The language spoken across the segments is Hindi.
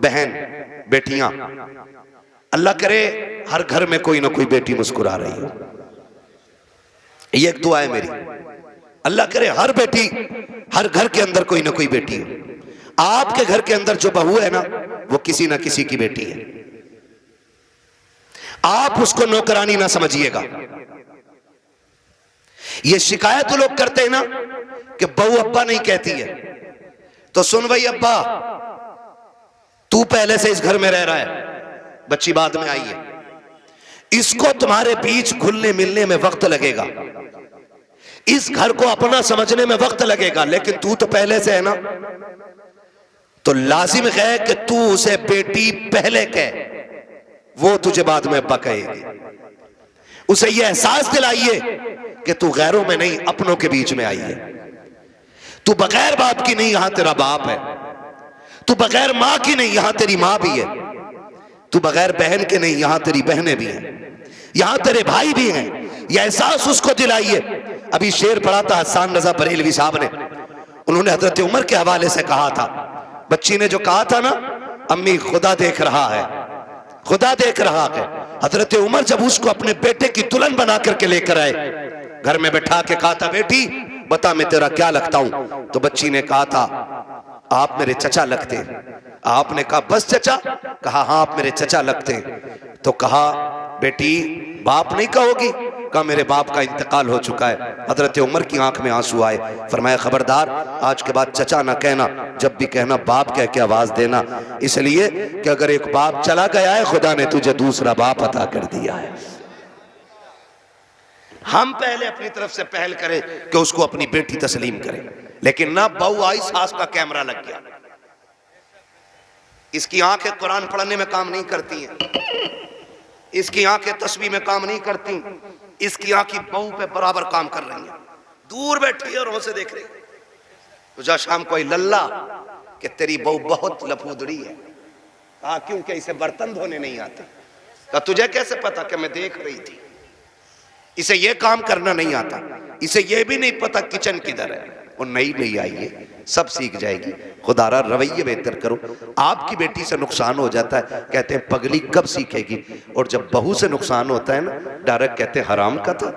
बहन, बेटियां, अल्लाह करे हर घर में कोई ना कोई बेटी मुस्कुरा रही हो। ये एक दुआ है मेरी, अल्लाह करे हर बेटी, हर घर के अंदर कोई ना कोई बेटी हो। आपके घर के अंदर जो बहू है ना, वो किसी ना किसी की बेटी है। आप उसको नौकरानी ना समझिएगा। ये शिकायत तो लोग करते हैं ना कि बहू अब्बा नहीं कहती है, तो सुन भाई अब्बा, तू पहले से इस घर में रह रहा है, बच्ची बाद में आई है, इसको तुम्हारे बीच घुलने मिलने में वक्त लगेगा, इस घर को अपना समझने में वक्त लगेगा, लेकिन तू तो पहले से है ना, तो लाजिम है कि तू उसे बेटी पहले कह, वो तुझे बाद में अब्बा कहेगी। उसे यह एहसास दिलाइए कि तू गैरों में नहीं, अपनों के बीच में आई है। तू बगैर बाप की नहीं, यहां तेरा बाप है। तू बगैर मां की नहीं, यहां तेरी मां भी है। तू बगैर बहन के नहीं, यहां तेरी बहनें भी हैं, यहां तेरे भाई भी हैं। यह एहसास उसको दिलाइए। अभी शेर पढ़ा था हसन रजा बरेलवी साहब ने, उन्होंने हजरत उमर के हवाले से कहा था, बच्ची ने जो कहा था ना, अम्मी खुदा देख रहा है, खुदा देख रहा है। हजरत उमर जब उसको अपने बेटे की दुल्हन बना करके लेकर आए, घर में बैठा के कहा था, बेटी बता मैं तेरा क्या लगता हूं? तो बच्ची ने कहा था, आप मेरे चचा लगते। आपने कहा बस चचा? कहा हाँ आप मेरे चचा लगते। तो कहा बेटी बाप नहीं कहोगी? कहा मेरे बाप का इंतकाल हो चुका है। हजरत उमर की आंख में आंसू आए। फरमाया खबरदार, आज के बाद चचा ना कहना, जब भी कहना बाप कह के आवाज देना, इसलिए कि अगर एक बाप चला गया है, खुदा ने तुझे दूसरा बाप अता कर दिया है। हम पहले अपनी तरफ से पहल करें कि उसको अपनी बेटी तस्लीम करें, लेकिन ना बहू आई, सास का कैमरा लग गया। इसकी आंखें कुरान पढ़ने में काम नहीं करती हैं, इसकी आंखें तस्बीह में काम नहीं करती, इसकी आंखें बहू पे बराबर काम कर रही हैं। दूर बैठी है और उसे देख रही। तुझा शाम कोई लल्ला कि तेरी बहू बहुत लफूदड़ी है। कहा क्योंकि इसे बर्तन धोने नहीं आते। कहा तुझे कैसे पता? कि मैं देख रही थी। इसे ये काम करना नहीं आता, इसे ये भी नहीं पता किचन किधर है। और नई नई आई है, सब सीख जाएगी। खुदारा रवैये बेहतर करो। आपकी बेटी से नुकसान हो जाता है, कहते हैं पगली कब सीखेगी। और जब बहू से नुकसान होता है ना, डायरेक्ट कहते हैं हराम का था,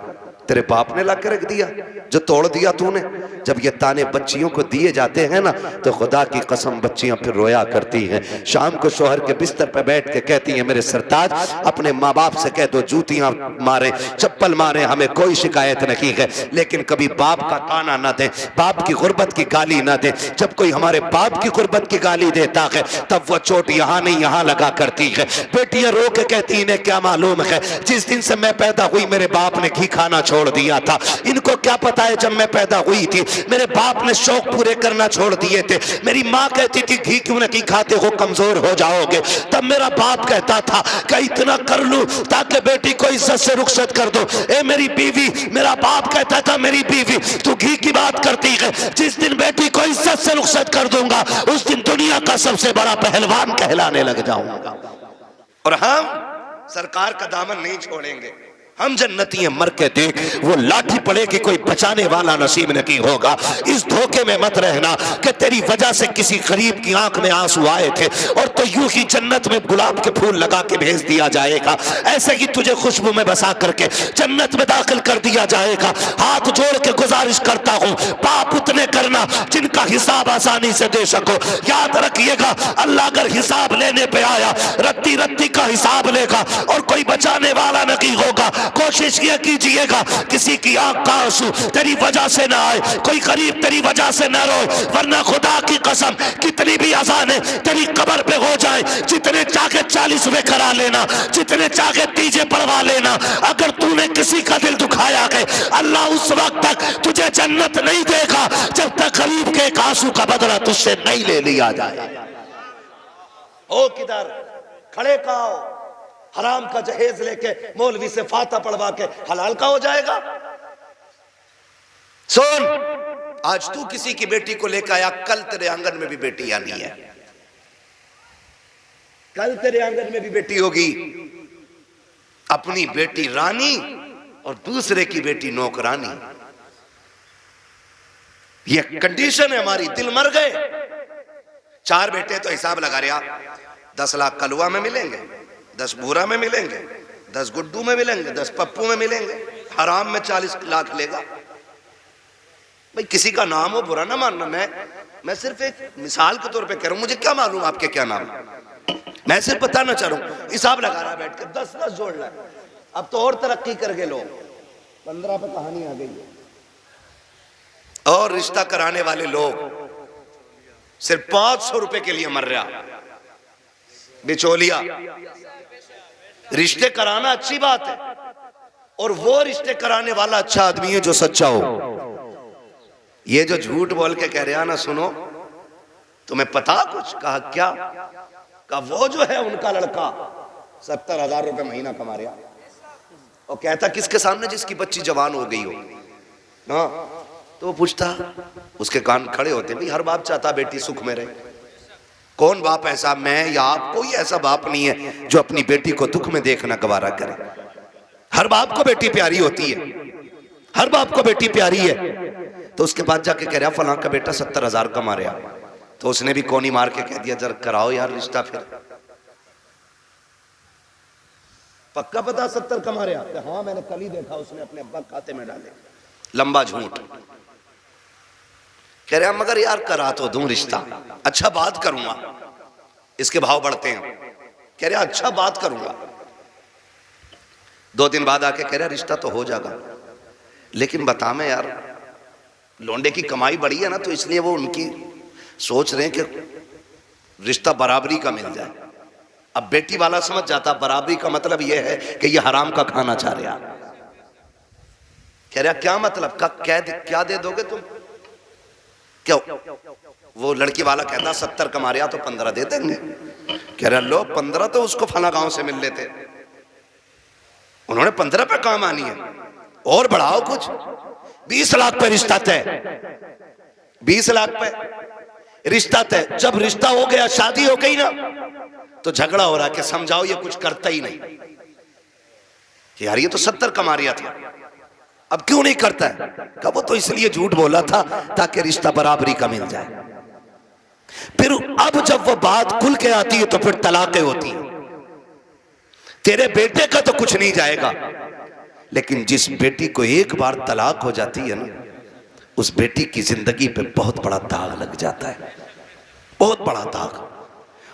तेरे बाप ने ला के रख दिया, जो तोड़ दिया तूने। जब ये ताने बच्चियों को दिए जाते हैं ना, तो खुदा की कसम बच्चियां फिर रोया करती हैं। शाम को शोहर के बिस्तर पर बैठ के कहती हैं, मेरे सरताज अपने माँ बाप से कह दो जूतियां मारे, चप्पल मारे, हमें कोई शिकायत नहीं है, लेकिन कभी बाप का ताना ना दे, बाप की गुर्बत की गाली ना दे। जब कोई हमारे बाप की गुर्बत की गाली देता है, तब वो चोट यहाँ नहीं यहाँ लगा करती है। बेटियां रो के कहती, इन्हें क्या मालूम है, जिस दिन से मैं पैदा हुई मेरे बाप ने घी खाना छोड़ दिया था। इनको क्या पता है, जब मैं पैदा हुई थी मेरे बाप ने शौक पूरे करना छोड़ दिए थे। मेरी माँ कहती थी घी क्यों नहीं खाते हो, कमजोर हो जाओगे। तब मेरा बाप कहता था कि इतना कर लूं ताकि बेटी को इज्जत से रुखसत कर दो। ए मेरी बीवी, मेरा बाप कहता था मेरी बीवी तू घी की बात करती है, जिस दिन बेटी को इज्जत से रुखसत कर दूंगा उस दिन दुनिया का सबसे बड़ा पहलवान कहलाने लग जाऊंगा। और हम सरकार का दामन नहीं छोड़ेंगे। हम जन्नती हैं, मर के देख, वो लाठी पड़ेगी कोई बचाने वाला नसीब नहीं होगा। इस धोखे में मत रहना कि तेरी वजह से किसी गरीब की आंख में आंसू आए थे और तो यूं ही जन्नत में गुलाब के फूल लगा के भेज दिया जाएगा, ऐसे ही तुझे खुशबू में बसा करके जन्नत में दाखिल कर दिया जाएगा। हाथ जोड़ के गुजारिश करता हूं, पाप उतने करना जिनका हिसाब आसानी से दे सको। याद रखिएगा, अल्लाह अगर हिसाब लेने पे आया, रत्ती रत्ती का हिसाब लेगा और कोई बचाने वाला नहीं होगा। कोशिश ये कीजिएगा किसी की आंख का आंसू तेरी वजह से ना आए, कोई गरीब तेरी वजह से ना रोए, वरना खुदा की कसम कितनी भी आसाने तेरी कब्र पे हो जाए, जितने चाहे 40वें करा लेना, जितने चाहे तीजे पढ़वा लेना, अगर तूने किसी का दिल दुखाया है, अल्लाह उस वक्त तक तुझे जन्नत नहीं देगा जब तक गरीब के एक आंसू का बदला तुझसे नहीं ले लिया जाए। ओ किधर खड़े का हराम का जहेज लेके मौलवी से फाता पढ़वा के हलाल का हो जाएगा। सुन, आज तू किसी की बेटी को लेकर आया, कल तेरे आंगन में भी बेटी आनी है, कल तेरे आंगन में भी बेटी होगी। अपनी बेटी रानी और दूसरे की बेटी नौकरानी, ये कंडीशन है हमारी। दिल मर गए। 4 बेटे तो हिसाब लगा रहा, 10 लाख कलुआ में मिलेंगे, 10 बूरा में मिलेंगे, 10 गुड्डू में मिलेंगे, 10 पप्पू में मिलेंगे, हराम में 40 लाख लेगा। भाई किसी का नाम हो बुरा ना मानना, मैं सिर्फ एक मिसाल के तौर पे कह रहा हूं, मुझे क्या मालूम आपके क्या नाम, मैं सिर्फ बताना चाह रहा हूं। हिसाब लगा रहा बैठ कर 10-10 जोड़ रहा है। अब तो और तरक्की कर गए लोग, 15 पे कहानी आ गई है। और रिश्ता कराने वाले लोग सिर्फ 500 रुपए के लिए मर रहा। बिचौलिया, रिश्ते कराना अच्छी बात है, और वो रिश्ते कराने वाला अच्छा आदमी है जो सच्चा हो। ये जो झूठ बोल के कह रहा ना, सुनो तुम्हें पता कुछ, कहा क्या, कहा वो जो है उनका लड़का 70,000 रुपए महीना कमा रहा, और कहता किसके सामने, जिसकी बच्ची जवान हो गई हो ना। तो वो पूछता, उसके कान खड़े होते, भाई हर बाप चाहता बेटी सुख में रहे, कौन बाप ऐसा, मैं या आप, कोई ऐसा बाप नहीं है जो अपनी बेटी को दुख में देखना गवारा करे। हर बाप को बेटी प्यारी होती है, हर बाप को बेटी प्यारी है। तो उसके बाद जाके कह रहा फलां का बेटा 70,000 कमा रहा, तो उसने भी कोनी मार के कह दिया जरा कराओ यार रिश्ता। फिर पक्का पता 70 कमा रहा, हाँ मैंने कल ही देखा, उसने अपने अब्बा खाते में डाले। लंबा झूठ। कह रहा मगर यार करा तो दूं रिश्ता, अच्छा बात करूंगा, इसके भाव बढ़ते हैं। कह रहा अच्छा बात करूंगा। 2 दिन बाद आके कह रहा रिश्ता तो हो जाएगा, लेकिन बता मैं यार लौंडे की कमाई बढ़ी है ना, तो इसलिए वो उनकी सोच रहे हैं कि रिश्ता बराबरी का मिल जाए। अब बेटी वाला समझ जाता बराबरी का मतलब यह है कि ये हराम का खाना चाह रहा। कह रहा क्या मतलब, का क्या दे दोगे तुम, क्यों? वो लड़की वाला कहता 70 कमा रहा तो 15 दे देंगे। कह रहा लो 15 तो उसको फला गांव से मिल लेते, उन्होंने 15 पे काम आनी है, और बढ़ाओ कुछ। 20 लाख पे रिश्ता तय, 20 लाख पे रिश्ता तय। जब रिश्ता हो गया, शादी हो गई ना, तो झगड़ा हो रहा कि समझाओ ये कुछ करता ही नहीं, कि यार ये तो 70 कमा रहा था, अब क्यों नहीं करता है? कहा वो तो इसलिए झूठ बोला था ताकि रिश्ता बराबरी का मिल जाए। फिर अब जब वो बात खुल के आती है तो फिर तलाकें होती है। तेरे बेटे का तो कुछ नहीं जाएगा, लेकिन जिस बेटी को एक बार तलाक हो जाती है ना, उस बेटी की जिंदगी पे बहुत बड़ा दाग लग जाता है, बहुत बड़ा दाग।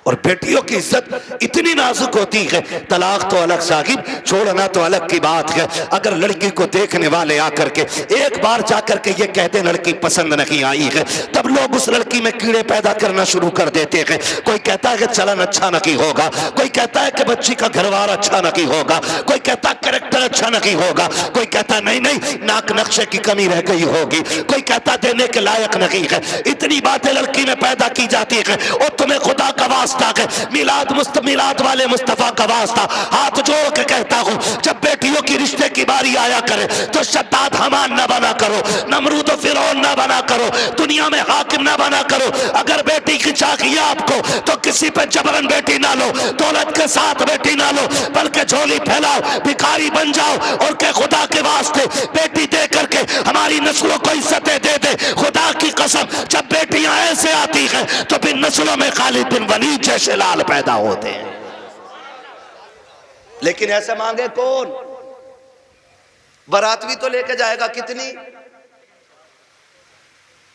और बेटियों की इज्जत इतनी नाजुक होती है, तलाक तो अलग साहिब, छोड़ना तो अलग की बात है। अगर लड़की को देखने वाले आकर के एक बार जाकर के ये कहते लड़की पसंद नहीं आई है, तब लोग उस लड़की में कीड़े पैदा करना शुरू कर देते हैं। कोई कहता है कि चलन अच्छा नहीं होगा, कोई कहता है कि बच्ची का घरवार अच्छा नहीं होगा, कोई कहता है कैरेक्टर अच्छा नहीं होगा, कोई कहता नहीं नहीं नाक नक्शे की कमी रह गई होगी, कोई कहता देने के लायक नहीं है। इतनी बातें लड़की में पैदा की जाती है। और तुम्हें खुदा का वास्ता है, मिलाद वाले मुस्तफा का वास्ता हाथ जोड़ के कहता हूं, जब बेटियों की रिश्ते की बारी आया करे तो शद्दाद हमान ना बना करो, नमरूद फिरौन ना बना करो, दुनिया में हाकिम ना बना करो। अगर बेटी की चाहिए आपको तो किसी पे जबरन बेटी ना लो, दौलत के साथ बेटी ना लो, बल्कि झोली फैलाओ, भिखारी बन जाओ और के खुदा के वास्ते बेटी दे करके हमारी नस्लों को इज्जतें दे दे। खुदा की कसम, जब बेटियां ऐसे आती हैं तो फिर नस्लों में खालिद बिन वलीद जैसे लाल पैदा होते हैं। लेकिन ऐसे मांगे कौन? बारात भी तो लेके जाएगा।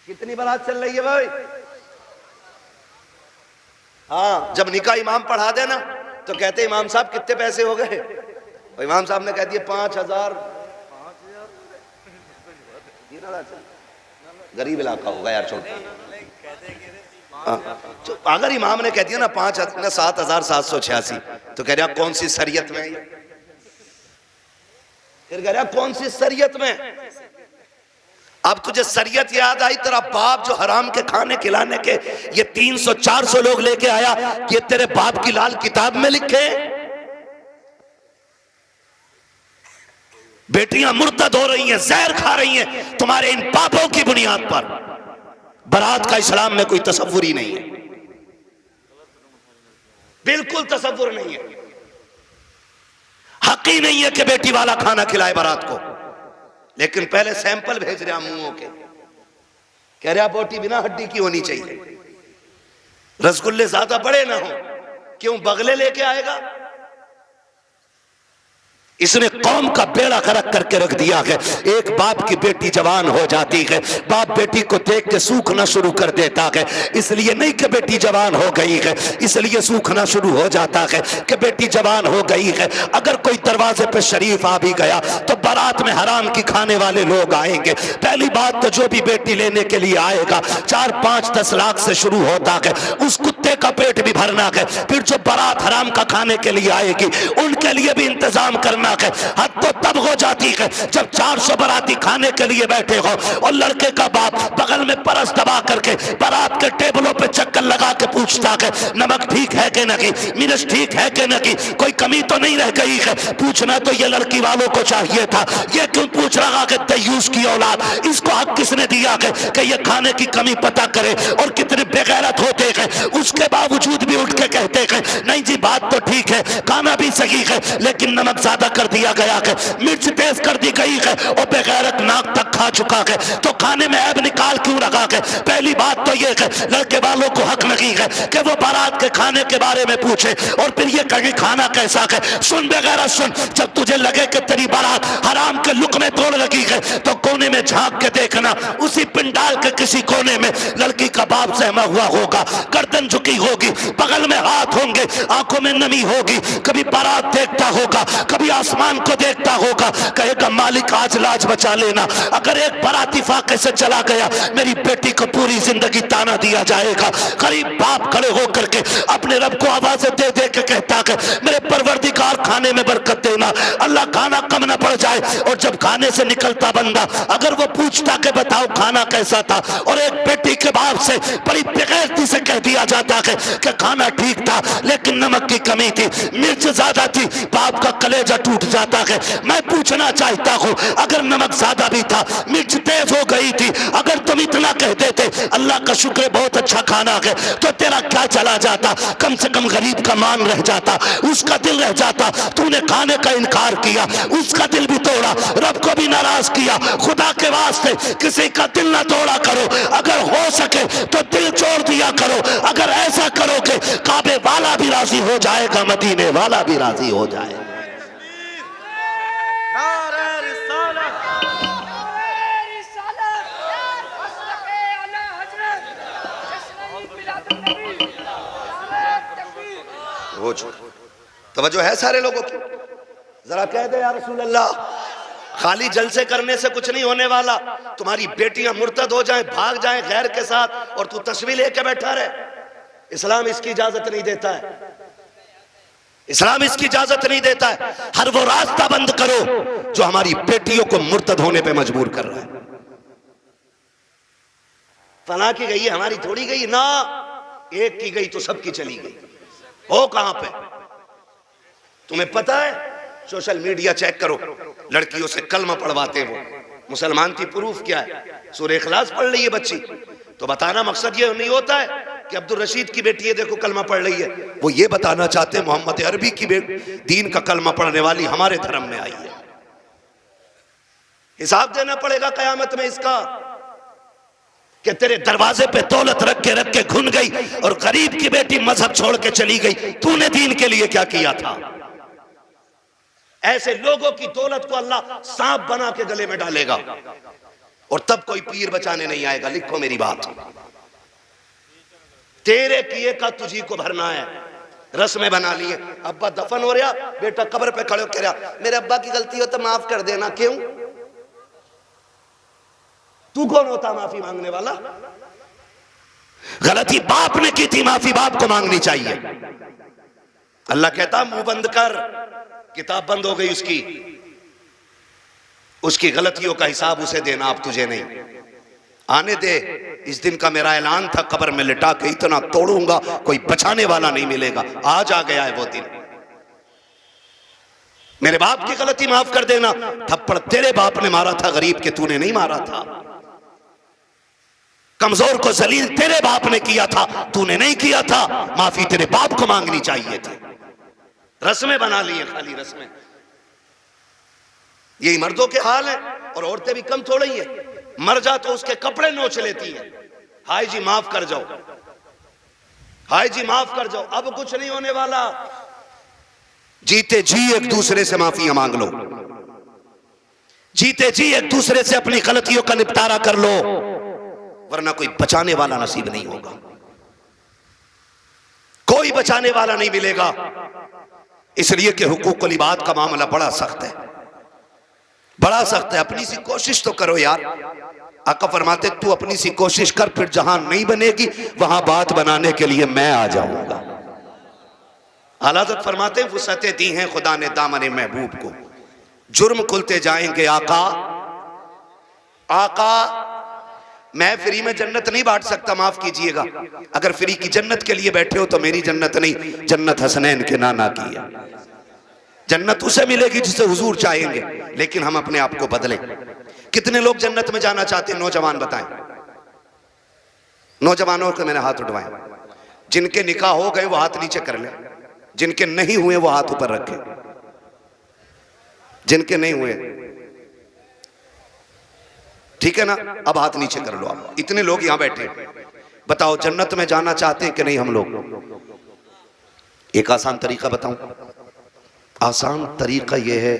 कितनी बारात चल रही है भाई? हाँ, जब निकाह इमाम पढ़ा देना तो कहते इमाम साहब कितने पैसे हो गए? इमाम साहब ने कह दिए 5,000। गरीब इलाका होगा यार, छोटा। तो अगर इमाम ने कह दिया ना 7,786, तो कह रहा कौन सी शरीयत में? फिर कह रहा कौन सी शरीयत में? अब तुझे शरीयत याद आई, तेरा बाप जो हराम के खाने खिलाने के ये 300-400 लोग लेके आया, ये तेरे बाप की लाल किताब में लिखे? बेटियां मुर्तद हो रही हैं, जहर खा रही हैं तुम्हारे इन पापों की बुनियाद पर। बारात का इस्लाम में कोई तसव्वुर ही नहीं है, बिल्कुल तसव्वुर नहीं है। हक ही नहीं है कि बेटी वाला खाना खिलाए बारात को। लेकिन पहले सैंपल भेज रहा मुंहों के, कह रहा बोटी बिना हड्डी की होनी चाहिए, रसगुल्ले ज्यादा बड़े ना हो क्यों बगले लेके आएगा? इसने कौम का बेड़ा गर्क करके रख दिया है। एक बाप की बेटी जवान हो जाती है, बाप बेटी को देख के सूखना शुरू कर देता है। इसलिए नहीं कि बेटी जवान हो गई है, इसलिए सूखना शुरू हो जाता है कि बेटी जवान हो गई है। अगर कोई दरवाजे पे शरीफ आ भी गया तो बारात में हराम की खाने वाले लोग आएंगे। पहली बात तो जो भी बेटी लेने के लिए आएगा 4, 5, 10 लाख से शुरू होता है, उस कुत्ते का पेट भी भरना है। फिर जो बारात हराम का खाने के लिए आएगी उनके लिए भी इंतजाम करना है। हद तो तब हो जाती है जब 400 बाराती खाने के लिए बैठे हो और लड़के का बाप बगल में परस दबा करके बारात के टेबलों पे चक्कर लगा के पूछता है नमक ठीक है कि नहीं, मिर्च ठीक है कि नहीं, कोई कमी तो नहीं रह गई है। पूछना तो ये लड़की वालों को चाहिए था, ये क्यों पूछ रहा कि दयूस की औलाद, इसको हक किसने दिया है कि ये खाने की कमी पता करे? और कितने बेगैरत होते हैं, उसके बावजूद भी उठ के कहते हैं नहीं जी बात तो ठीक है, खाना भी सही है, लेकिन नमक ज्यादा कर दिया गया है, मिर्च तेज कर दी गई है और बेगैरत नाक तक खा चुका है, तो खाने में ऐब निकाल क्यों रखा है? पहली बात तो ये है लड़के वालों को हक नहीं है कि वो बारात के खाने के बारे में पूछे और फिर ये कहे खाना कैसा है। सुन बेगैरत सुन, जब तुझे लगे कि तेरी बारात हराम के लुक़मे तोड़ लगी है तो कोने में झांक के देखना, उसी पिंडाल के किसी कोने में लड़की का बाप सहमा हुआ होगा, गर्दन झुकी होगी, बगल में हाथ होंगे, आंखों में नमी होगी, कभी बारात देखता होगा, कभी आसमान को देखता होगा, कहेगा मालिक आज लाज बचा लेना। अगर एक बाराती फाके से चला गया मेरी बेटी को पूरी जिंदगी ताना दिया जाएगा। गरीब बाप खड़े होकर के अपने रब को आवाजें दे दे के कहता है मेरे परवरदिगार खाने में बरकत देना, अल्लाह खाना कम न पड़ जाए। और जब खाने से निकलता बंदा अगर वो पूछता कि बताओ खाना कैसा था, और एक बेटी के बाप से बड़ी बेगैरती से कह दिया जाता है कि खाना ठीक था लेकिन नमक की कमी थी, मिर्च ज्यादा थी, बाप का कलेजा टूट जाता है। मैं पूछना चाहता हूं अगर नमक ज्यादा भी था, मिर्च तेज हो गई थी, अगर तुम इतना कह देते अल्लाह का शुक्र बहुत अच्छा खाना है, तो तेरा क्या चला जाता? कम से कम गरीब का मान रह जाता, उसका दिल रह जाता। तूने खाने का इनकार किया, उसका दिल भी तोड़ा, रब को भी नाराज किया। खुदा के वास्ते किसी का दिल ना तोड़ा करो, अगर हो सके तो दिल छोड़ दिया करो। अगर ऐसा करोगे काबे वाला भी राजी हो जाएगा, मदीने वाला भी राजी हो जाएगा। तवज्जो है सारे लोगों की? जरा कह दे या रसूल अल्लाह, खाली जलसे करने से कुछ नहीं होने वाला। तुम्हारी बेटियां मुर्तद हो जाएं, भाग जाएं गैर के साथ और तू तस्वीर लेके बैठा रहे, इस्लाम इसकी इजाजत नहीं देता है। इस्लाम इसकी इजाजत नहीं देता है। हर वो रास्ता बंद करो जो हमारी बेटियों को मुर्तद होने पे मजबूर कर रहा है। फला की गई है, हमारी थोड़ी गई ना, एक की गई तो सबकी चली गई। हो कहां पे? तुम्हें पता है, सोशल मीडिया चेक करो, लड़कियों से कलमा पढ़वाते वो मुसलमान थी, प्रूफ क्या है? सूरह इखलास पढ़ रही है बच्ची, तो बताना मकसद ये नहीं होता है कि अब्दुल रशीद की बेटी है देखो कलमा पढ़ रही है। वो ये बताना चाहते हैं मोहम्मद अरबी की बेटी दीन का कलमा पढ़ने वाली हमारे धर्म में आई है। हिसाब देना पड़ेगा कयामत में इसका कि तेरे दरवाजे पे दौलत रख के घुन गई और गरीब की बेटी मजहब छोड़ के चली गई, तूने दीन के लिए क्या किया था? ऐसे लोगों की दौलत को अल्लाह सांप बना के गले में डालेगा और तब कोई पीर बचाने नहीं आएगा। लिखो मेरी बात, तेरे किए का तुझी को भरना है। रस्में बना लिए, अब्बा दफन हो रहा, बेटा कब्र पे खड़े हो कह रहा मेरे अब्बा की गलती हो तो माफ कर देना। क्यों? तू कौन होता माफी मांगने वाला? गलती बाप ने की थी, माफी बाप को मांगनी चाहिए। अल्लाह कहता मुंह बंद कर, किताब बंद हो गई उसकी, उसकी गलतियों का हिसाब उसे देना, आप तुझे नहीं। आने दे, इस दिन का मेरा ऐलान था, कब्र में लिटा के इतना तोड़ूंगा कोई बचाने वाला नहीं मिलेगा। आज आ गया है वो दिन। मेरे बाप की गलती माफ कर देना, थप्पड़ तेरे बाप ने मारा था, गरीब के तूने नहीं मारा था। कमजोर को जलील तेरे बाप ने किया था, तूने नहीं किया था। माफी तेरे बाप को मांगनी चाहिए थी। रस्में बना लिए, खाली रस्में। यही मर्दों के हाल है और औरतें भी कम थोड़ी है। मर जा तो उसके कपड़े नोच लेती है, हाय जी माफ कर जाओ। हाय जी माफ कर जाओ, अब कुछ नहीं होने वाला। जीते जी एक दूसरे से माफिया मांग लो, जीते जी एक दूसरे से अपनी गलतियों का निपटारा कर लो, वरना कोई बचाने वाला नसीब नहीं होगा, कोई बचाने वाला नहीं मिलेगा। इसलिए कि हुकूकुल इबाद का मामला बड़ा सख्त है, बड़ा सख्त है। अपनी सी कोशिश तो करो यार। आका फरमाते तू अपनी सी कोशिश कर, फिर जहां नहीं बनेगी वहां बात बनाने के लिए मैं आ जाऊंगा। आला फरमाते वुसअतें दी हैं खुदा ने दामन महबूब को, जुर्म खुलते जाएंगे आका। आका मैं फ्री में जन्नत नहीं बांट सकता, माफ कीजिएगा। अगर फ्री की जन्नत के लिए बैठे हो तो मेरी जन्नत नहीं, जन्नत हसनैन के नाना की है। जन्नत उसे मिलेगी जिसे हुजूर चाहेंगे, लेकिन हम अपने आप को बदलें। कितने लोग जन्नत में जाना चाहते हैं? नौजवान बताएं, नौजवानों को मैंने हाथ उठवाएं। जिनके निकाह हो गए वो हाथ नीचे कर ले, जिनके नहीं हुए वो हाथ ऊपर रखे। जिनके नहीं हुए ठीक है ना, अब हाथ नीचे कर लो आप। इतने लोग यहां बैठे, बताओ जन्नत में जाना चाहते हैं कि नहीं हम लोग? एक आसान तरीका बताऊं, आसान तरीका यह है,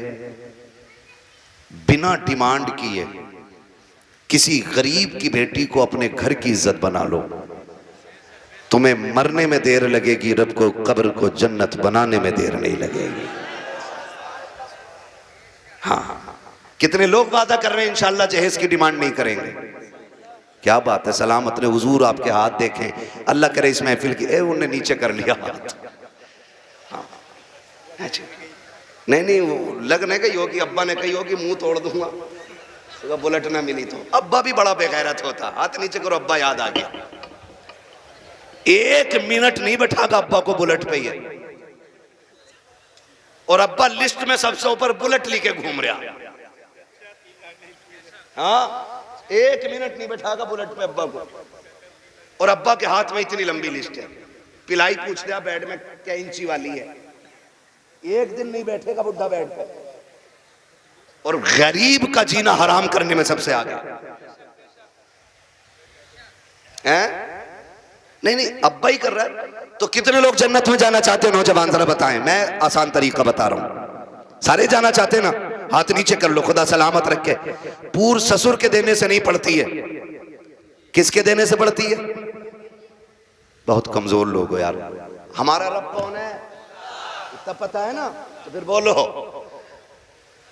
बिना डिमांड किए किसी गरीब की बेटी को अपने घर की इज्जत बना लो। तुम्हें मरने में देर लगेगी, रब को कब्र को जन्नत बनाने में देर नहीं लगेगी। हाँ, कितने लोग वादा कर रहे हैं इंशाअल्लाह जहेज की डिमांड नहीं करेंगे। क्या बात है, सलामत ने हुजूर आपके हाथ देखें, अल्लाह करे इस महफिल की। उन्होंने नीचे कर लिया हाथ। हाँ नहीं वो लगने गई होगी, अब्बा ने कही होगी मुंह तोड़ दूंगा तो बुलेट ना मिली तो। अब्बा भी बड़ा बेगैरत होता, हाथ नीचे करो, अब्बा याद आ गया। 1 मिनट नहीं बैठागा अब्बा को बुलेट पे ही है, और अब्बा लिस्ट में सबसे ऊपर बुलेट लेके घूम रहा। हाँ 1 मिनट नहीं बैठागा बुलेट पे अब्बा को, और अब्बा के हाथ में इतनी लंबी लिस्ट है। पिलाई पूछ रहा बेड में क्या इंची वाली है, 1 दिन नहीं बैठेगा बुढ़ा बेड पे। और गरीब का जीना हराम करने में सबसे आगे हैं? नहीं अब्बा ही कर रहा है। तो कितने लोग जन्नत में जाना चाहते हैं? नौजवान जरा बताएं, मैं आसान तरीका बता रहा हूं। सारे जाना चाहते हैं ना? हाथ नीचे कर लो, खुदा सलामत रखे। पूर ससुर के देने से नहीं पड़ती है, किसके देने से पड़ती है? बहुत कमजोर लोग हो यार। हमारा रब कौन है इतना पता है ना, तो फिर बोलो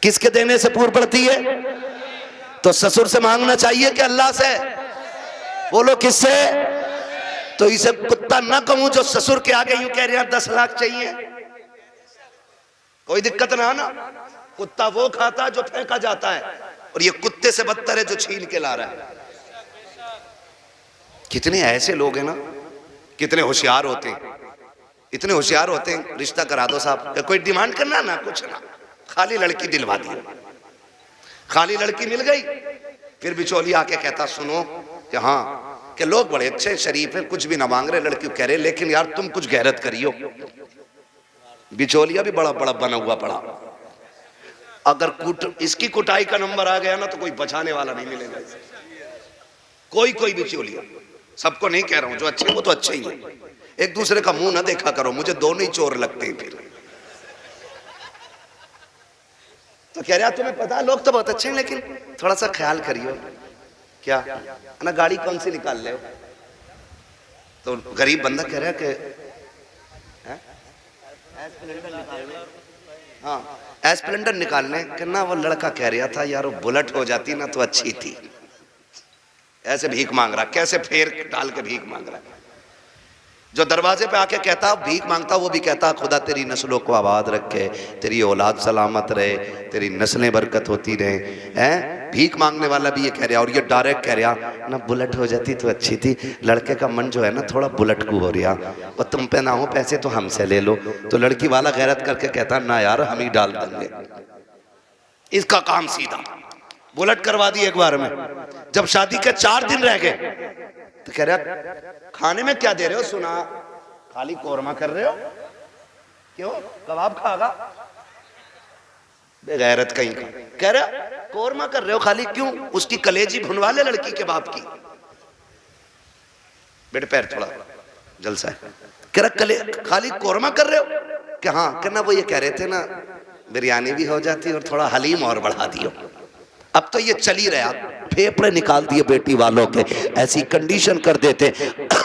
किसके देने से पूर पड़ती है? तो ससुर से मांगना चाहिए कि अल्लाह से? बोलो किससे? तो इसे कुत्ता ना कहूं जो ससुर के आगे यूं कह रहे हैं 10 लाख चाहिए, कोई दिक्कत ना ना। कुत्ता वो खाता जो फेंका जाता है, और ये कुत्ते से बदतर है जो छीन के ला रहा है। कितने ऐसे लोग हैं ना, कितने होशियार होते हैं, इतने होशियार होते हैं। रिश्ता करा दो साहब, कोई डिमांड करना ना, कुछ ना, खाली लड़की दिलवा दी। खाली लड़की मिल गई, फिर बिचौलिया आके कहता सुनो कि हाँ कि लोग बड़े अच्छे शरीफ हैं, कुछ भी ना मांग रहे, लड़की कह रहे लेकिन यार तुम कुछ गैरत करियो। बिचौलिया भी बड़ा बड़ा बना हुआ पड़ा। अगर इसकी कुटाई का नंबर आ गया ना तो कोई बचाने वाला नहीं मिलेगा। कोई बिचौलिया, सबको नहीं कह रहा हूं, जो अच्छे वो तो अच्छे ही है। एक दूसरे का मुंह ना देखा करो, मुझे दोनों ही चोर लगते हैं। फिर तो कह रहा तुम्हें पता है लोग तो बहुत अच्छे हैं, लेकिन थोड़ा सा ख्याल करियो। क्या ना, गाड़ी कौन सी निकाल ले? तो गरीब बंदा कह रहा है कि हाँ एस्प्लेंडर निकालने के ना। वो लड़का कह रहा था यार वो बुलेट हो जाती ना तो अच्छी थी। ऐसे भीख मांग रहा, कैसे फेर डाल के भीख मांग रहा। जो दरवाजे पे आके कहता भीख मांगता, वो भी कहता खुदा तेरी नस्लों को आबाद रखे, तेरी औलाद सलामत रहे, तेरी नस्लें बरकत होती रहे। हैं भीख मांगने वाला भी ये कह रहा, और ये डायरेक्ट कह रहा ना बुलेट हो जाती तो अच्छी थी। लड़के का मन जो है ना थोड़ा बुलेट को हो रहा, और तुम पे ना हो पैसे तो हमसे ले लो। तो लड़की वाला गैरत करके कहता ना यार हम ही डाल देंगे। इसका काम सीधा बुलेट करवा दी एक बार में। जब शादी के 4 दिन रह गए तो कह रहा खाने में क्या दे रहे हो? सुना खाली कोरमा कर रहे हो, क्यों कबाब खागा? बेगैरत कहीं का। कह रहा कोरमा कर रहे हो खाली, क्यों? उसकी कलेजी भुनवा ले लड़की के बाप की। बेटे पैर थोड़ा जलसा है। कह रहा खाली कोरमा कर रहे हो? कि हाँ। कहना वो ये कह रहे थे ना बिरयानी भी हो जाती और थोड़ा हलीम और बढ़ा दियो। अब तो ये चल ही रहा, फेफड़े निकाल दिए बेटी वालों के, ऐसी कंडीशन कर देते।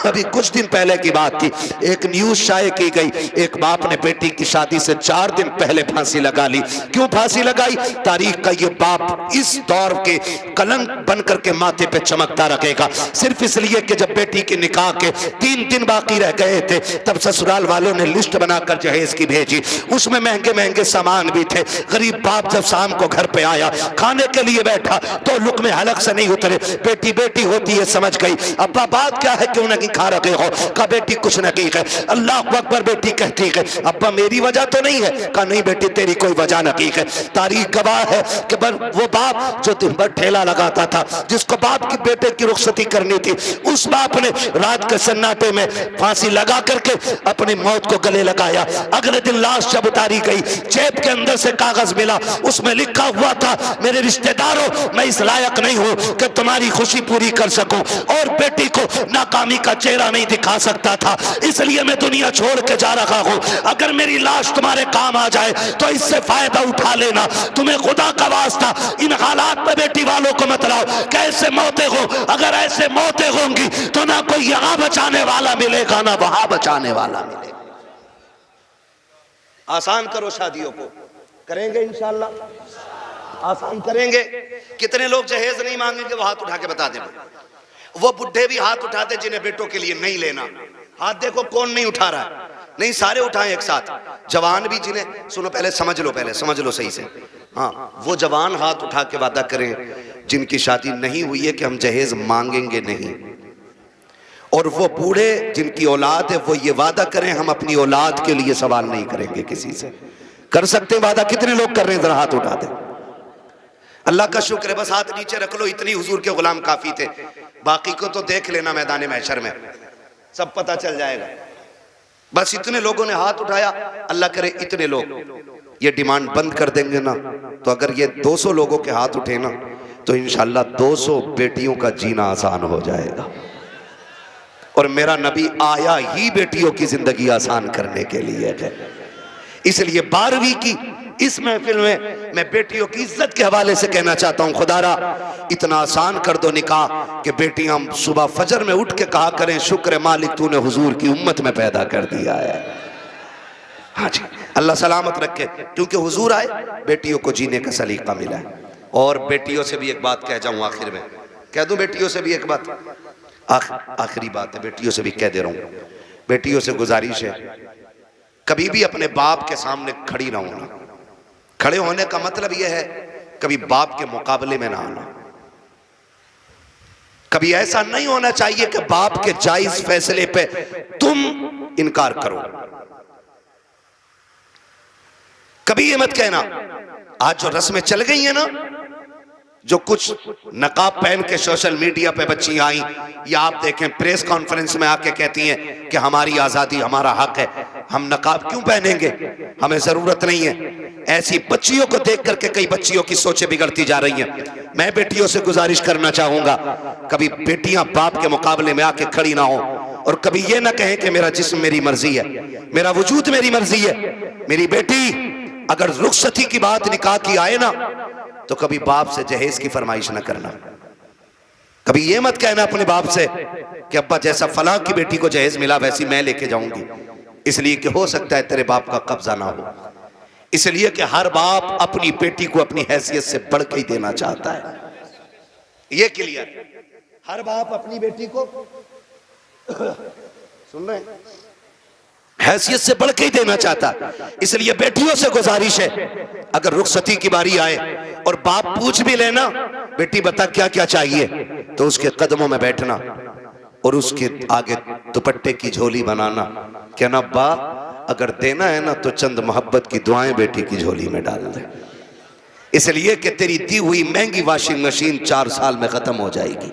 अभी कुछ दिन पहले की बात थी, एक न्यूज शाये की गई, एक बाप ने बेटी की शादी से 4 दिन पहले फांसी लगा ली। क्यों फांसी लगाई? तारीख का ये बाप इस दौर के कलंक बन करके माथे पे चमकता रखेगा, सिर्फ इसलिए कि जब बेटी के निकाह के 3 दिन बाकी रह गए थे तब ससुराल वालों ने लिस्ट बनाकर जहेज की भेजी। उसमें महंगे महंगे सामान भी थे। गरीब बाप जब शाम को घर पे आया, खाने के लिए बैठा तो लुक़्मे हलक से नहीं उतरे। बेटी बेटी होती है, समझ गई। अब्बा बात क्या है, क्यों नहीं खा रखे हो? कहा बेटी कुछ नहीं है। अल्लाह अकबर बेटी कहती है अब्बा मेरी वजह तो नहीं है? कहा नहीं बेटी तेरी कोई वजह नहीं है। तारीख गवाह है कि वो बाप जो दिन भर ठेला लगाता था, जिसको बाप की बेटे की रुखसती करनी थी, उस बाप ने रात के सन्नाटे में फांसी लगा करके अपनी मौत को गले लगाया। अगले दिन लाश जब उतारी गई, जेब के अंदर से कागज मिला, उसमें लिखा हुआ था मेरे रिश्तेदारों मैं इस लायक नहीं हूं कि तुम्हारी खुशी पूरी कर सकूं और बेटी को नाकामी का चेहरा नहीं दिखा सकता था, इसलिए मैं दुनिया छोड़ के जा रहा हूं। अगर मेरी लाश तुम्हारे काम आ जाए तो इससे फायदा उठा लेना। तुम्हें खुदा का वास्ता इन हालात में बेटी वालों को मत लाओ। कैसे मौतें हो, अगर ऐसे मौतें होंगी तो ना कोई यहां बचाने वाला मिलेगा ना वहां बचाने वाला मिलेगा। आसान करो शादियों को, करेंगे इंशाअल्लाह, आसान करेंगे। कितने लोग जहेज नहीं मांगेंगे वो हाथ उठा के बता दें। वो बुढ़े भी हाथ उठाते जिन्हें बेटों के लिए नहीं लेना। हाथ देखो कौन नहीं उठा रहा है। नहीं सारे उठाएं एक साथ। जवान भी जिन्हें, सुनो पहले समझ लो सही से। हाँ, वो जवान हाथ उठा के वादा करें जिनकी शादी नहीं हुई है कि हम जहेज मांगेंगे नहीं। और वो बूढ़े जिनकी औलाद है वो ये वादा करें हम अपनी औलाद के लिए सवाल नहीं करेंगे किसी से। कर सकते हैं वादा? कितने लोग कर रहे हैं? जरा हाथ उठा दें। अल्लाह का शुक्र है, बस हाथ नीचे रख लो, इतनी हुजूर के गुलाम काफी थे। बाकी को तो देख लेना मैदान महशर में, सब पता चल जाएगा। बस इतने लोगों ने हाथ उठाया। अल्लाह करे इतने लोग ये डिमांड बंद कर देंगे ना, तो अगर ये 200 लोगों के हाथ उठे ना तो इंशाल्लाह 200 बेटियों का जीना आसान हो जाएगा। और मेरा नबी आया ही बेटियों की जिंदगी आसान करने के लिए है। इसलिए 12वीं की इस महफिल में मैं बेटियों की इज्जत के हवाले से कहना चाहता हूं, खुदारा इतना आसान कर दो निकाह कि बेटियां सुबह फजर में उठ के कहा करें शुक्र मालिक तूने हुजूर की उम्मत में पैदा कर दिया है। हाँ जी, अल्लाह सलामत रखे, क्योंकि हुजूर आए बेटियों को जीने का सलीका मिला है। और बेटियों से भी एक बात कह जाऊं आखिर में, कह दूं बेटियों से भी एक बात, आखिरी बात है, बेटियों से भी कह दे रहा हूं। बेटियों से गुजारिश है कभी भी अपने बाप के सामने खड़ी ना होना। खड़े होने का मतलब यह है कभी बाप के मुकाबले में ना आना। कभी ऐसा नहीं होना चाहिए कि बाप के जायज फैसले पे तुम इनकार करो। कभी ये मत कहना। आज जो रस्में चल गई है ना, जो कुछ नकाब पहन के सोशल मीडिया पे बच्ची आई, या आप देखें प्रेस कॉन्फ्रेंस में आके कहती हैं कि हमारी आजादी हमारा हक है, हम नकाब क्यों पहनेंगे, हमें जरूरत नहीं है। ऐसी बच्चियों को देख करके कई बच्चियों की सोचें बिगड़ती जा रही हैं। मैं बेटियों से गुजारिश करना चाहूंगा कभी बेटियां बाप के मुकाबले में आके खड़ी ना हो, और कभी ये ना कहें कि मेरा जिस्म मेरी मर्जी है, मेरा वजूद मेरी मर्जी है। मेरी बेटी अगर रुखसती की बात निकाह की आए ना तो कभी बाप से जहेज की फरमाइश ना करना। कभी ये मत कहना अपने बाप से कि अब्बा जैसा फलां की बेटी को जहेज मिला वैसी मैं लेके जाऊंगी, इसलिए कि हो सकता है तेरे बाप का कब्जा ना हो। इसलिए कि हर बाप अपनी बेटी को अपनी हैसियत से बढ़ के ही देना चाहता है। ये क्लियर, हर बाप अपनी बेटी को सुन रहे हैं, हैसियत से बढ़ के ही देना चाहता। इसलिए बेटियों से गुजारिश है अगर रुखसती की बारी आए और बाप पूछ भी लेना बेटी बता क्या क्या चाहिए, तो उसके कदमों में बैठना और उसके आगे दुपट्टे की झोली बनाना, कहना बा अगर देना है ना तो चंद मोहब्बत की दुआएं बेटी की झोली में डाल दे, इसलिए कि तेरी दी हुई महंगी वॉशिंग मशीन 4 साल में खत्म हो जाएगी,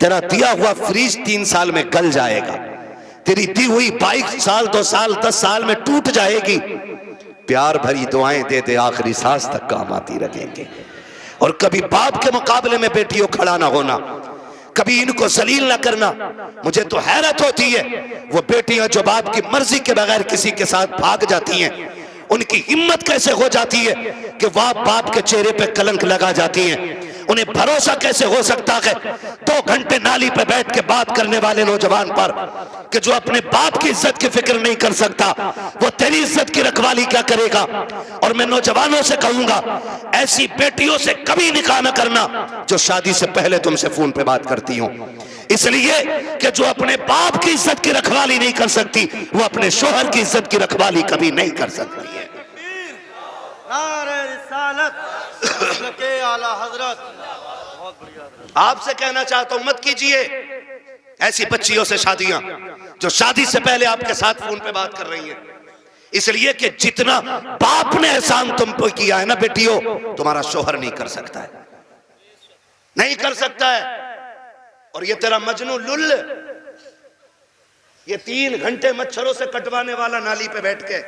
तेरा दिया हुआ फ्रिज 3 साल में गल जाएगा, तेरी दी हुई बाइक 1 साल 2 साल 10 साल में टूट जाएगी। प्यार भरी दुआएं दे दे आखिरी सांस तक काम आती रहेंगे। और कभी बाप के मुकाबले में बेटियों खड़ा ना होना, कभी इनको जलील ना करना। मुझे तो हैरत होती है वो बेटियां जो बाप की मर्जी के बगैर किसी के साथ भाग जाती हैं, उनकी हिम्मत कैसे हो जाती है कि वह बाप के चेहरे पे कलंक लगा जाती हैं। उन्हें भरोसा कैसे हो सकता है 2 घंटे नाली पे बैठ के बात करने वाले नौजवान पर कि जो अपने बाप की इज्जत की फिक्र नहीं कर सकता, वो तेरी इज्जत की रखवाली क्या करेगा। और मैं नौजवानों से कहूंगा, ऐसी बेटियों से कभी निकाह न करना जो शादी से पहले तुमसे फोन पे बात करती हो, इसलिए कि जो अपने बाप की इज्जत की रखवाली नहीं कर सकती, वो अपने शोहर की इज्जत की रखवाली कभी नहीं कर सकती है। नारे रिसालत के आला हजरत। बहुत बढ़िया। आपसे कहना चाहता हूं, मत कीजिए ऐसी बच्चियों से शादियां जो शादी से पहले आपके साथ फोन पे बात कर रही हैं, इसलिए कि जितना बाप ने एहसान तुम पे किया है ना बेटियों, तुम्हारा शोहर नहीं कर सकता है, नहीं कर सकता है। और ये तेरा मजनू लुल, ये 3 घंटे मच्छरों से कटवाने वाला नाली पे बैठ के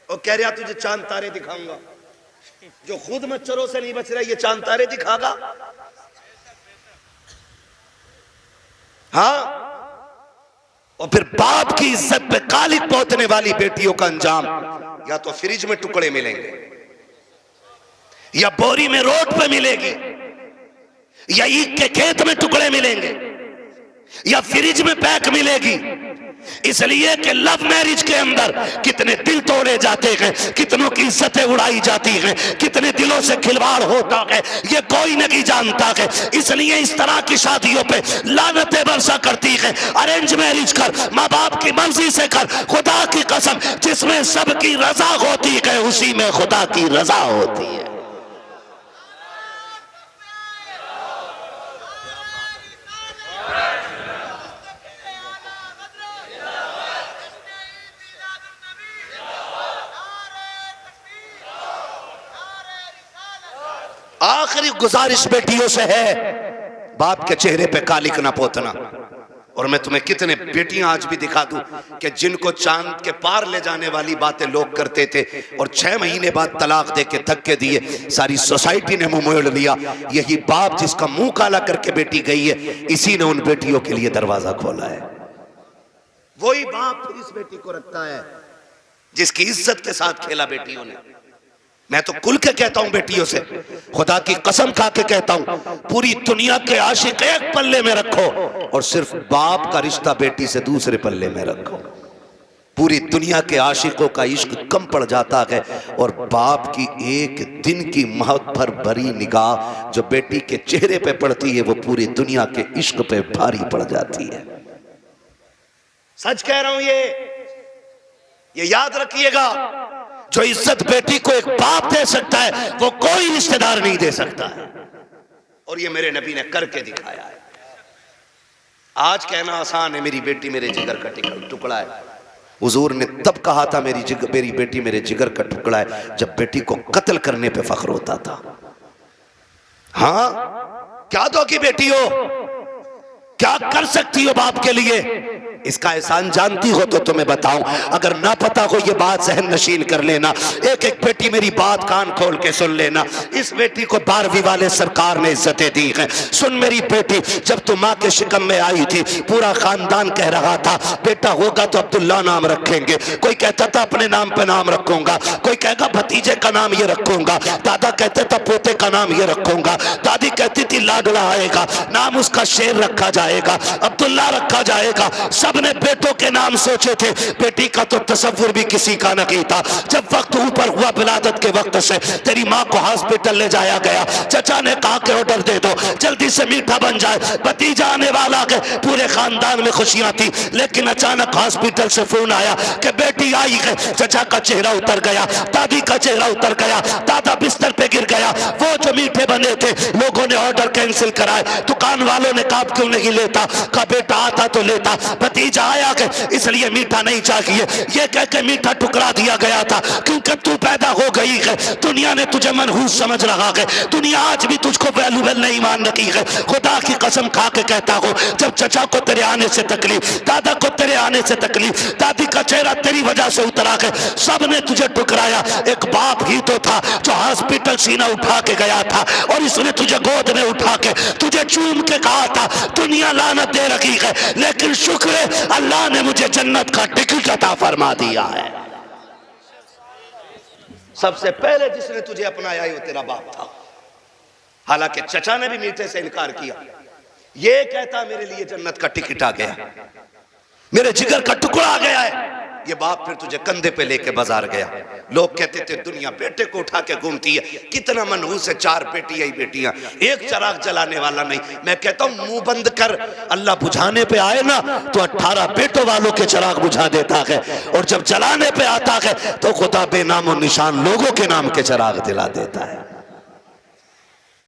और कह रहा तुझे चांद तारे दिखाऊंगा, जो खुद मच्छरों से नहीं बच रहा ये चांद तारे दिखागा। हाँ, और फिर बाप की इज्जत पे कालिक पोतने वाली बेटियों का अंजाम या तो फ्रिज में टुकड़े मिलेंगे, या बोरी में रोड पे मिलेगी, या ईख के खेत में टुकड़े मिलेंगे, या फ्रिज में पैक मिलेगी। इसलिए कि लव मैरिज के अंदर कितने दिल तोड़े जाते हैं, कितनों की इज्जतें उड़ाई जाती हैं, कितने दिलों से खिलवाड़ होता है, ये कोई नहीं जानता है। इसलिए इस तरह की शादियों पे लानतें बरसा करती है। अरेंज मैरिज कर, माँ बाप की मर्जी से कर, खुदा की कसम जिसमें सबकी रजा होती है उसी में खुदा की रजा होती है। आखिरी गुजारिश बेटियों से है, बाप के चेहरे पे कालिक ना पोतना। और मैं तुम्हें कितने बेटियां आज भी दिखा दूं कि जिनको चांद के पार ले जाने वाली बातें लोग करते थे और 6 महीने बाद तलाक दे के धक्के दिए, सारी सोसाइटी ने मुंह मोड़ लिया। यही बाप जिसका मुंह काला करके बेटी गई है, इसी ने उन बेटियों के लिए दरवाजा खोला है। वही बाप फिर इस बेटी को रखता है जिसकी इज्जत के साथ खेला बेटियों ने। मैं तो खुल के कहता हूं बेटियों से, खुदा की कसम खा के कहता हूं, पूरी दुनिया के आशिक एक पल्ले में रखो और सिर्फ बाप का रिश्ता बेटी से दूसरे पल्ले में रखो। पूरी दुनिया के आशिकों का इश्क कम पड़ जाता है और बाप की एक दिन की महक भर भरी निगाह जो बेटी के चेहरे पे पड़ती है, वो पूरी दुनिया के इश्क पे भारी पड़ जाती है। सच कह रहा हूं, ये याद रखिएगा, जो इज्जत बेटी को एक बाप दे सकता है वो कोई रिश्तेदार नहीं दे सकता है। और ये मेरे नबी ने करके दिखाया है। आज कहना आसान है, मेरी बेटी मेरे जिगर का टुकड़ा है। हुजूर ने तब कहा था मेरी बेटी मेरे जिगर का टुकड़ा है जब बेटी को कत्ल करने पे फख्र होता था। हाँ, क्या दोगी बेटी हो, क्या कर सकती हो बाप के लिए, इसका एहसान जानती हो तो तुम्हें बताऊं। अगर ना पता हो ये बात जहन नशीन कर लेना। एक एक बेटी मेरी बात कान खोल के सुन लेना। इस बेटी को 12वीं वाले सरकार ने इज्जतें दी हैं। सुन मेरी बेटी, जब तू माँ के शिकम में आई थी पूरा खानदान कह रहा था बेटा होगा तो अब्दुल्ला नाम रखेंगे। कोई कहता था अपने नाम पे नाम रखूंगा, कोई कहेगा भतीजे का नाम ये रखूंगा, दादा कहते था पोते का नाम ये रखूंगा, दादी कहती थी लाडला आएगा, नाम उसका शेर रखा जाएगा, अब्दुल्ला रखा जाएगा। सबने बेटों के नाम सोचे थे, बेटी का तो तसव्वुर भी किसी का नहीं था। जब वक्त ऊपर हुआ विलादत के वक्त से तेरी माँ को हॉस्पिटल ले जाया गया, चचा ने कहा कि ऑर्डर दे दो जल्दी से मीठा बन जाए, भतीजा आने वाला है। पूरे खानदान में खुशियां थी, लेकिन अचानक हॉस्पिटल से फोन आया कि बेटी आई है। चचा का चेहरा उतर गया, दादी का चेहरा उतर गया, दादा बिस्तर पे गिर गया। वो जो मीठे बने थे लोगों ने ऑर्डर कैंसिल कराए, दुकान वालों ने कहा क्यों नहीं लेता, का बेटा आता तो लेता, भतीजा आया के इसलिए मीठा नहीं चाहिए, ये कह के मीठा टुकड़ा दिया गया था, क्योंकि तू पैदा हो गई है, दुनिया ने तुझे मनहूस समझ रहा है, दुनिया आज भी तुझको वैल्यूबल नहीं मान रही है। खुदा की कसम खा के कहता हूँ, जब चचा को तेरे आने से तकलीफ, दादा को तेरे आने से तकलीफ, दादी का चेहरा तेरी वजह से उतरा है, सब ने तुझे ठुकराया, एक बाप ही तो था जो हॉस्पिटल सीना उठा के गया था और इसने तुझे गोद में उठा के तुझे चूम के कहा था दुनिया लानत दे रखी है, लेकिन शुक्र है अल्लाह ने मुझे जन्नत का टिकट अता फरमा दिया है। सबसे पहले जिसने तुझे अपनाया वो तेरा बाप था। हालांकि चचा ने भी मीठे से इनकार किया, ये कहता मेरे लिए जन्नत का टिकट आ गया, मेरे जिगर का टुकड़ा आ गया है। ये बाप फिर तुझे कंधे पे लेके बाजार गया। लोग कहते थे दुनिया बेटे को उठा के घूमती है, कितना मनहूस है, 4 बेटियां ही बेटियां, एक चिराग जलाने वाला नहीं। मैं कहता हूं मुंह बंद कर, अल्लाह बुझाने पे आए ना तो 18 बेटों वालों के चिराग बुझा देता है, और जब जलाने पे आता है तो खुदा बेनामो निशान लोगों के नाम के चिराग दिला देता है।